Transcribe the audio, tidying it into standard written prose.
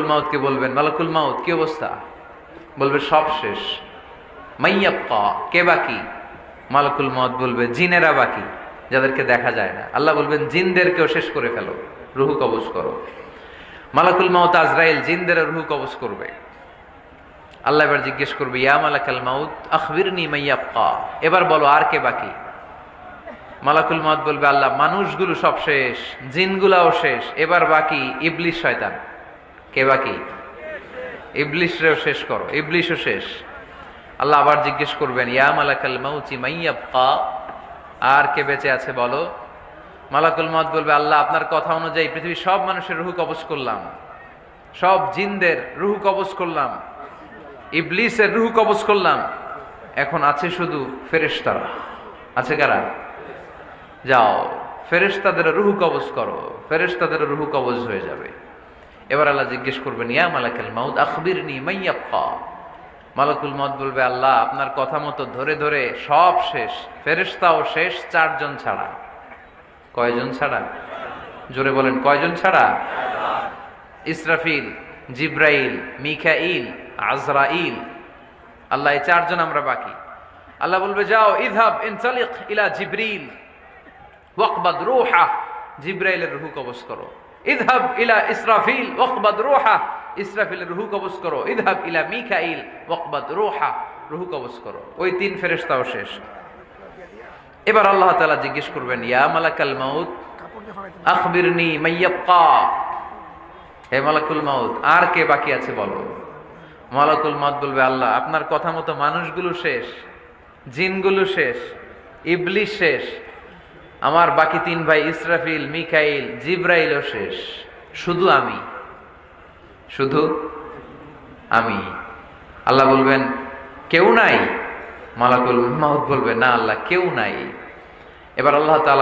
মালাকুল মাউতকে বলবেন, মালাকুল মাউত কি অবস্থা? বলবে সব শেষ। মাইয়াবকা, কে বাকি? মালাকুল মাউত বলবে জিনেরা বাকি, যাদেরকে দেখা যায় না। আল্লাহ বলবেন জিনদেরকেও শেষ করে ফেলো, রুহু কবজ করো। মালাকুল মাউত আজরাইল জিনদের রুহু কবজ করবে। আল্লাহ এবার জিজ্ঞেস করবে, ইয়া মালাকাল মাউত আখবিরনি মাইয়াবকা, এবার বলো আর কে বাকি? মালাকুল মাউত বলবে, আল্লাহ মানুষগুলো সব শেষ, জিনগুলাও শেষ, এবার বাকি ইবলিশ শয়তান। কে বাকি? ইবলিশরেও শেষ করো, ইবলিশও শেষ। আল্লাহ আবার জিজ্ঞেস করবেন, ইয়া মালাকাল মাউতি মাইয়াবকা, আর কে বেঁচে আছে বলো। মালাকুল মাউত বলবে, আল্লাহ আপনার কথা অনুযায়ী পৃথিবীর সব মানুষের রুহু কবজ করলাম, সব জিনদের রুহু কবজ করলাম, ইবলিসের রুহু কবজ করলাম, এখন আছে শুধু ফেরেশতারা। আছে কারা? যাও ফেরেশতাদের রুহু কবজ করো, ফেরেশতাদের রুহু কবজ হয়ে যাবে। এবার আল্লাহ জিজ্ঞেস করবেন, ইয়া মালাকাল মাউত আখবিরনি মাইয়াবকা। মালাকুল মাউত বলবে, আল্লাহ আপনার কথা মতো ধরে ধরে সব শেষ, ফেরেশতাও শেষ, 4 জন ছাড়া। কয়জন ছাড়া? জোরে বলেন, কয়জন ছাড়া? ইসরাফিল, জিব্রাইল, মিকাইল, আজরাইল। আল্লাহ এই 4 জন আমরা বাকি। আল্লাহ বলবে, যাও ইযহাব ইনতালিক ইলা জিবরিল ওয়াকবাদ রূহা, জিব্রাইলের রূহ কবজ করো। ইযহাব ইলা ইসরাফিল ওয়াকবাদ রূহা, ইসরাফিলের রূহ কবজ করো। ইযহাব ইলা মিকাইল ওয়াকবাদ রূহা, রূহ কবজ করো। ওই 3 ফেরেশতাও শেষ। এবার আল্লাহ তাআলা জিজ্ঞেস করবেন, ইয়া মালাকাল মাউত আখবিরনি মাইয়াবকা, হে মালাকুল মাউত আর কে বাকি আছে বলো। মালাকুল মাউত বলবে, আল্লাহ আপনার কথা মতো মানুষগুলো শেষ, জিনগুলো শেষ, ইবলিশ শেষ, আমার বাকি 3 ভাই ইসরাফিল, মিকাইল, জিব্রাইলও শেষ, শুধু আমি, শুধু আমি। আল্লাহ বলবেন, কেউ নাই? মালাকুল মাউত বলবে, না আল্লাহ কেউ নাই। এবার আল্লাহ তাআলা